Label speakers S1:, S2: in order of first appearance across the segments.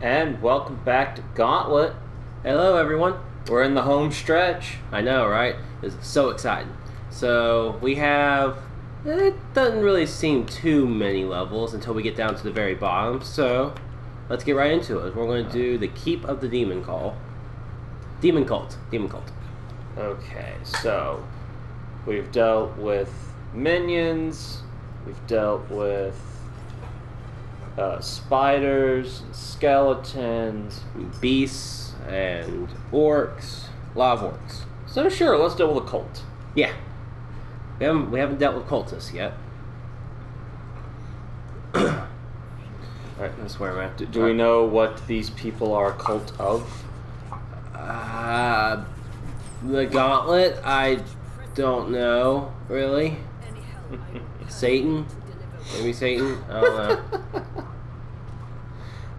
S1: And welcome back to Gauntlet.
S2: Hello, everyone.
S1: We're in the home stretch.
S2: I know, right? It's so exciting. So we have. It doesn't really seem too many levels until we get down to the very bottom. So let's get right into it. We're going to do the Keep of the Demon Cult. Demon Cult.
S1: Okay, so we've dealt with minions. We've dealt with spiders, skeletons,
S2: Beasts and orcs. A lot of orcs.
S1: So sure, let's deal with a cult.
S2: Yeah. We haven't dealt with cultists yet. Alright, that's where I'm at.
S1: Do we know what these people are a cult of?
S2: The Gauntlet, I don't know, really. Satan? Maybe Satan? I don't know.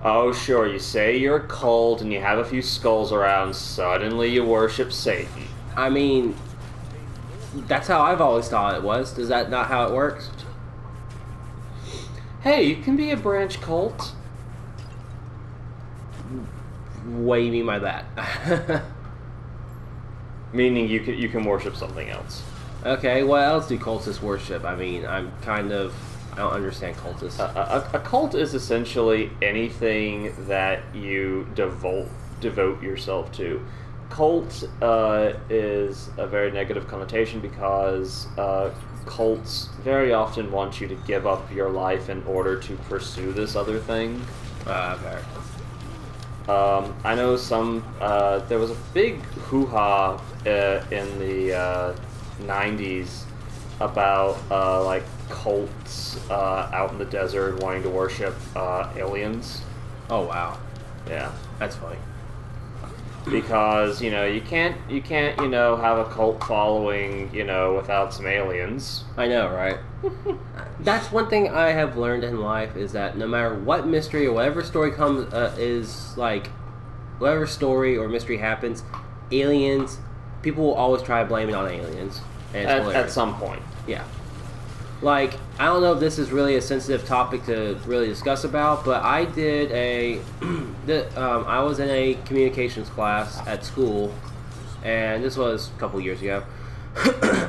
S1: Oh, sure, you say you're a cult and you have a few skulls around, suddenly you worship Satan.
S2: I mean, that's how I've always thought it was. Is that not how it works?
S1: Hey, you can be a branch cult.
S2: What do you mean by that?
S1: Meaning you can worship something else.
S2: Okay, what else do cultists worship? I mean, I don't understand cultists.
S1: A cult is essentially anything that you devote yourself to. Cult is a very negative connotation because cults very often want you to give up your life in order to pursue this other thing.
S2: Fair.
S1: I know there was a big hoo-ha in the 90s about like cults out in the desert wanting to worship aliens.
S2: Oh, wow.
S1: Yeah.
S2: That's funny.
S1: Because, you can't have a cult following, without some aliens.
S2: I know, right? That's one thing I have learned in life is that no matter what mystery or whatever story whatever story or mystery happens, aliens, people will always try to blame it on aliens. And it's
S1: At some point.
S2: Yeah. Like, I don't know if this is really a sensitive topic to really discuss about, but I did I was in a communications class at school, and this was a couple years ago,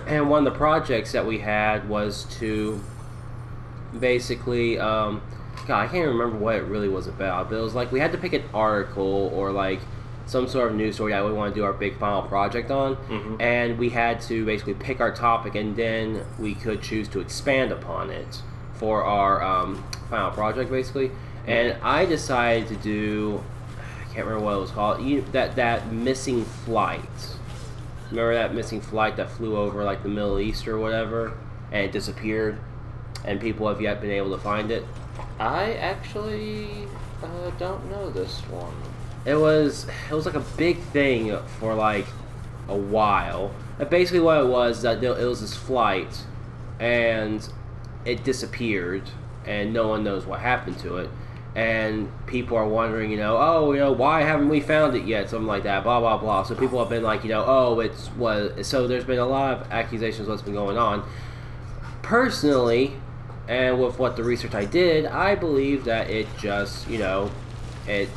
S2: and one of the projects that we had was to basically, God, I can't remember what it really was about, but it was like we had to pick an article or like some sort of news story that we want to do our big final project on, and we had to basically pick our topic, and then we could choose to expand upon it for our final project, basically. And I decided to do, I can't remember what it was called, that missing flight. Remember that missing flight that flew over like the Middle East or whatever, and it disappeared, and people have yet been able to find it?
S1: I actually don't know this one.
S2: It was like a big thing for like a while. And basically what it was that it was this flight, and it disappeared, and no one knows what happened to it. And people are wondering, why haven't we found it yet? Something like that, blah blah blah. So people have been like, so there's been a lot of accusations of what's been going on. Personally, and with what the research I did, I believe that it just, it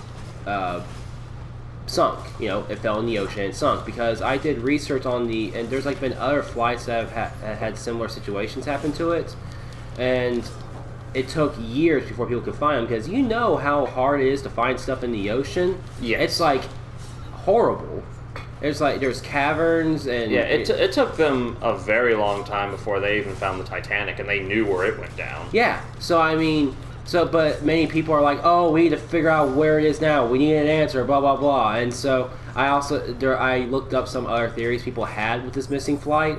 S2: sunk. It fell in the ocean and sunk, because I did research on and there's like been other flights that have had similar situations happen to it, and it took years before people could find them, because you know how hard it is to find stuff in the ocean.
S1: Yeah,
S2: it's like horrible. There's caverns, and
S1: yeah, it took them a very long time before they even found the Titanic, and they knew where it went down.
S2: Yeah, so I mean. But many people are like, oh, we need to figure out where it is now. We need an answer, blah, blah, blah. And so I looked up some other theories people had with this missing flight.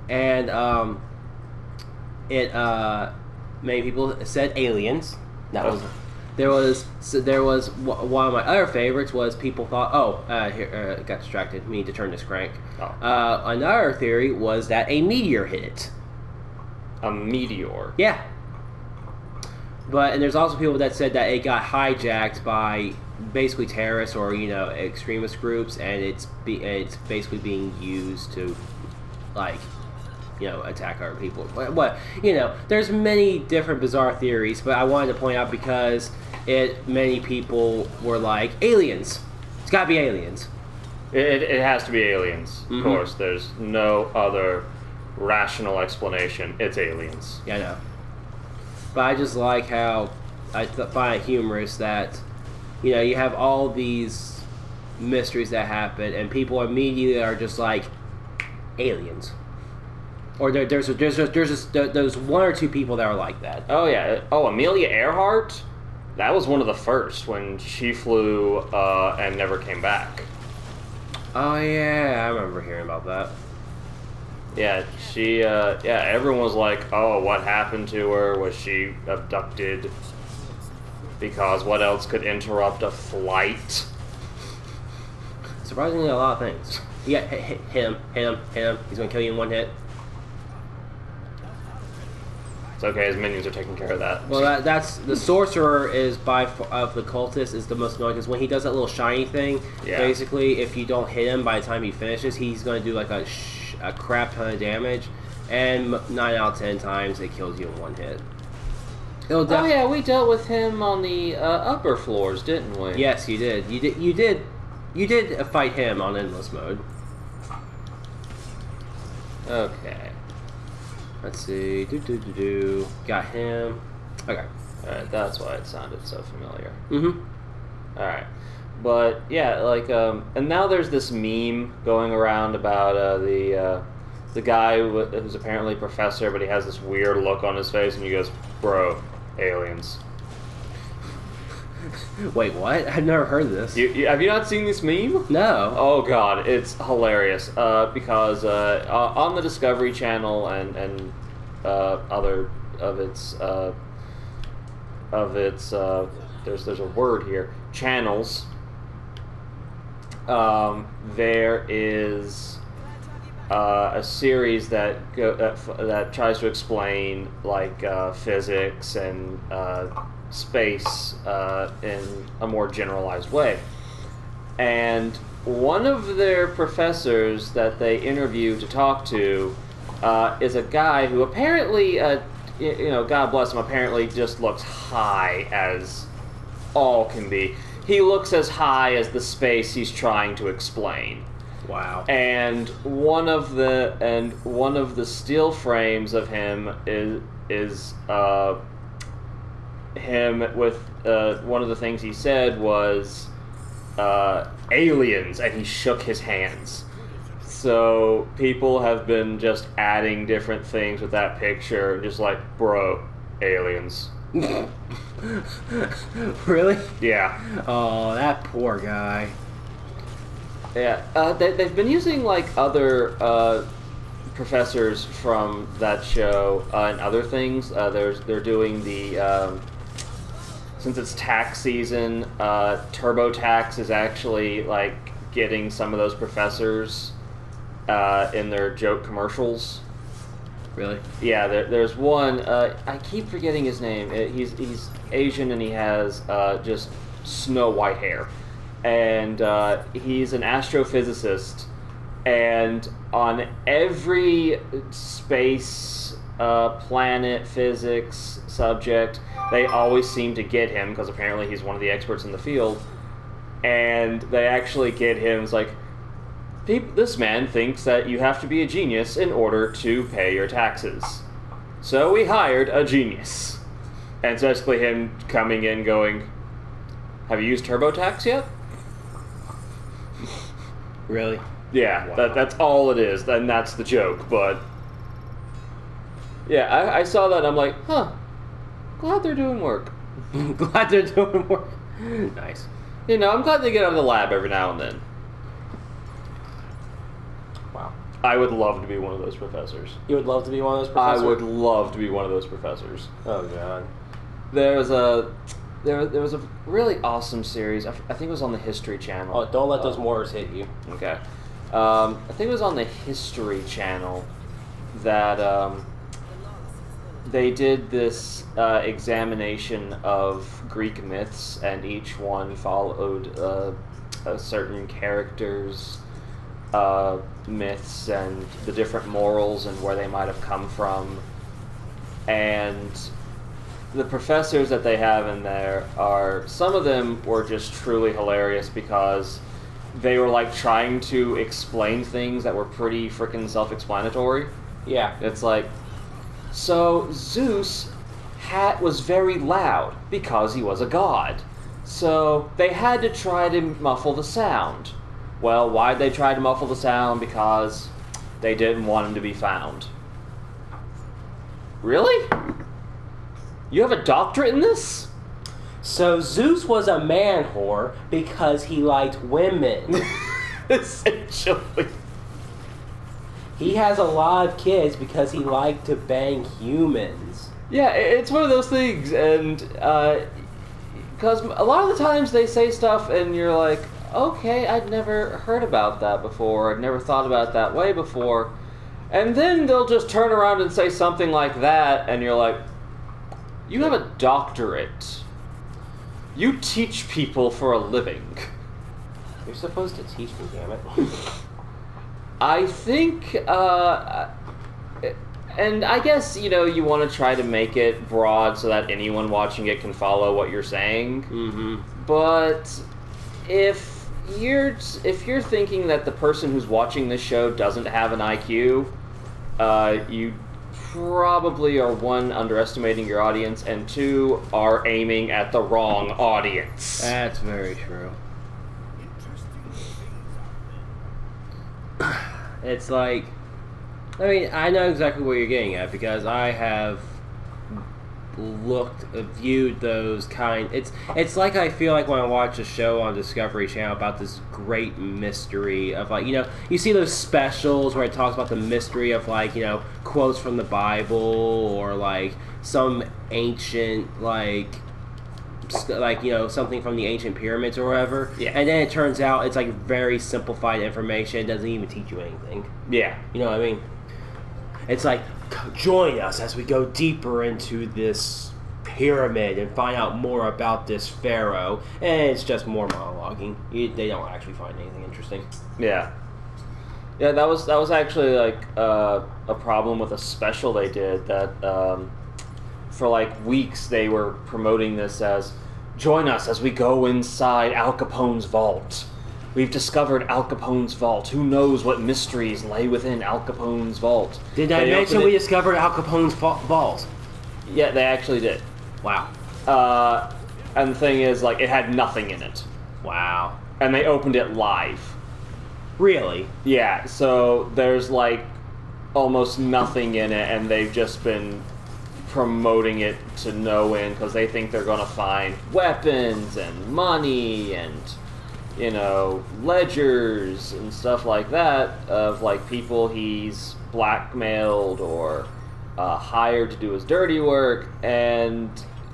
S2: And many people said aliens. There was one of my other favorites was people thought, got distracted. We need to turn this crank. Another theory was that a meteor hit it.
S1: A meteor?
S2: Yeah. And there's also people that said that it got hijacked by basically terrorists or extremist groups, and it's basically being used to attack other people. There's many different bizarre theories, but I wanted to point out because many people were like, aliens. It's got to be aliens.
S1: It has to be aliens. Of course, there's no other rational explanation. It's aliens.
S2: Yeah, I know. But I just like how I find it humorous that, you know, you have all these mysteries that happen, and people immediately are just like, aliens. Or there's one or two people that are like that.
S1: Oh yeah. Oh, Amelia Earhart. That was one of the first when she flew and never came back.
S2: Oh yeah, I remember hearing about that.
S1: Yeah, she. Yeah, everyone was like, "Oh, what happened to her? Was she abducted?" Because what else could interrupt a flight?
S2: Surprisingly, a lot of things. Yeah, hit him. He's gonna kill you in one hit.
S1: It's okay, his minions are taking care of that.
S2: Well, that's the sorcerer is of the cultist is the most annoying because when he does that little shiny thing, basically, if you don't hit him by the time he finishes, he's gonna do like a crap ton of damage, and 9 out of 10 times it kills you in one hit.
S1: Oh yeah, we dealt with him on the upper floors, didn't we?
S2: Yes, you did. You did fight him on endless mode.
S1: Okay.
S2: Let's see. Got him. Okay.
S1: Alright, that's why it sounded so familiar. Alright. But, yeah, like, and now there's this meme going around about the guy who's apparently a professor, but he has this weird look on his face, and he goes, "Bro, aliens."
S2: Wait, what? I've never heard of this.
S1: Have you not seen this meme?
S2: No.
S1: Oh god, it's hilarious. Because on the Discovery Channel and other of its there's a word here, channels. There is a series that tries to explain like physics and space in a more generalized way. And one of their professors that they interview to talk to is a guy who apparently, God bless him, apparently just looks high as all can be. He looks as high as the space he's trying to explain.
S2: Wow. And
S1: one of the still frames of him is him with one of the things he said was aliens, and he shook his hands. So people have been just adding different things with that picture, just like, bro, aliens.
S2: Really?
S1: Yeah.
S2: Oh, that poor guy.
S1: Yeah, they've been using like other professors from that show and other things. They're doing the since it's tax season, TurboTax is actually like getting some of those professors in their joke commercials.
S2: Really?
S1: Yeah, there's one. I keep forgetting his name. He's Asian and he has just snow white hair, and he's an astrophysicist. And on every space, planet, physics subject, they always seem to get him because apparently he's one of the experts in the field. And they actually get him. It's like, this man thinks that you have to be a genius in order to pay your taxes. So we hired a genius. And it's basically him coming in going, have you used TurboTax yet?
S2: Really?
S1: Yeah,
S2: wow.
S1: That's all it is, and that's the joke, but... Yeah, I saw that and I'm like, huh, glad they're doing work.
S2: Glad they're doing work. Nice.
S1: You know, I'm glad they get out of the lab every now and then.
S2: Wow.
S1: I would love to be one of those professors.
S2: You would love to be one of those professors?
S1: I would love to be one of those professors.
S2: Oh, God.
S1: There was a really awesome series. I think it was on the History Channel.
S2: Oh, don't let those mortars hit you.
S1: Okay. I think it was on the History Channel that they did this examination of Greek myths, and each one followed a certain character's myths and the different morals and where they might have come from. And the professors that they have in there are, some of them were just truly hilarious because they were like trying to explain things that were pretty freaking self-explanatory.
S2: Yeah.
S1: It's like, so Zeus was very loud because he was a god. So they had to try to muffle the sound. Well, why'd they try to muffle the sound? Because they didn't want him to be found. Really? You have a doctorate in this?
S2: So Zeus was a man whore because he liked women.
S1: Essentially.
S2: He has a lot of kids because he liked to bang humans.
S1: Yeah, it's one of those things, and because a lot of the times they say stuff and you're like, okay, I'd never heard about that before, I'd never thought about it that way before, and then they'll just turn around and say something like that, and you're like, you have a doctorate. You teach people for a living.
S2: You're supposed to teach me, damn it.
S1: I think, and I guess, you want to try to make it broad so that anyone watching it can follow what you're saying.
S2: Mm-hmm.
S1: But if you're thinking that the person who's watching this show doesn't have an IQ, you probably are, one, underestimating your audience, and two, are aiming at the wrong audience.
S2: That's very true. It's like, I mean, I know exactly what you're getting at because I have viewed those it's like I feel like when I watch a show on Discovery Channel about this great mystery of like, you see those specials where it talks about the mystery of like, quotes from the Bible or like some ancient something from the ancient pyramids or whatever.
S1: Yeah.
S2: And then it turns out it's like very simplified information. It doesn't even teach you anything.
S1: Yeah.
S2: You know what I mean? It's like, join us as we go deeper into this pyramid and find out more about this pharaoh. And it's just more monologuing. They don't actually find anything interesting.
S1: Yeah. Yeah, that was actually like a problem with a special they did that for like weeks they were promoting this as, join us as we go inside Al Capone's vault. We've discovered Al Capone's vault. Who knows what mysteries lay within Al Capone's vault?
S2: Did I mention we discovered Al Capone's vault?
S1: Yeah, they actually did.
S2: Wow.
S1: And the thing is, like, it had nothing in it.
S2: Wow.
S1: And they opened it live.
S2: Really?
S1: Yeah, so there's, like, almost nothing in it, and they've just been promoting it to no end because they think they're going to find weapons and money and, ledgers and stuff like that of, like, people he's blackmailed or hired to do his dirty work, and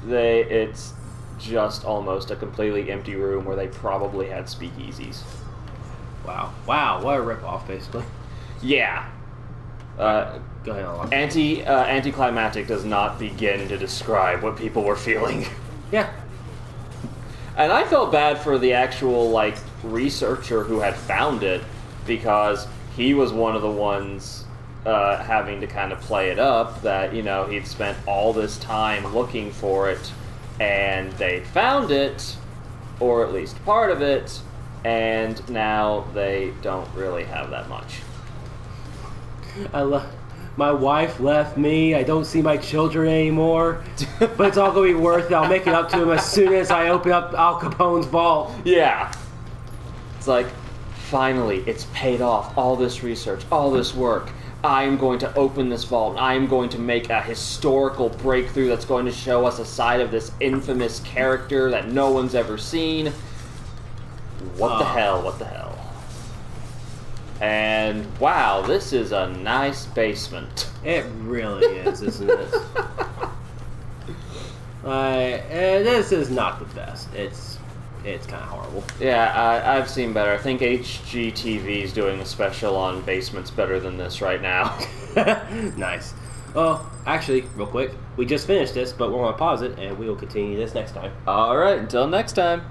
S1: it's just almost a completely empty room where they probably had speakeasies.
S2: Wow, what a ripoff, basically.
S1: Yeah.
S2: Go ahead, Alon.
S1: Anticlimactic does not begin to describe what people were feeling.
S2: Yeah.
S1: And I felt bad for the actual, like, researcher who had found it, because he was one of the ones having to kind of play it up, that, he'd spent all this time looking for it, and they found it, or at least part of it, and now they don't really have that much.
S2: My wife left me. I don't see my children anymore. But it's all going to be worth it. I'll make it up to him as soon as I open up Al Capone's vault.
S1: Yeah. It's like, finally, it's paid off. All this research, all this work. I am going to open this vault. I am going to make a historical breakthrough that's going to show us a side of this infamous character that no one's ever seen. What the hell? And wow, this is a nice basement.
S2: It really is, isn't it? This is not the best. It's kind of horrible.
S1: Yeah, I've seen better. I think HGTV is doing a special on basements better than this right now.
S2: Nice. Well, actually, real quick, we just finished this, but we're going to pause it, and we will continue this next time.
S1: All right, until next time.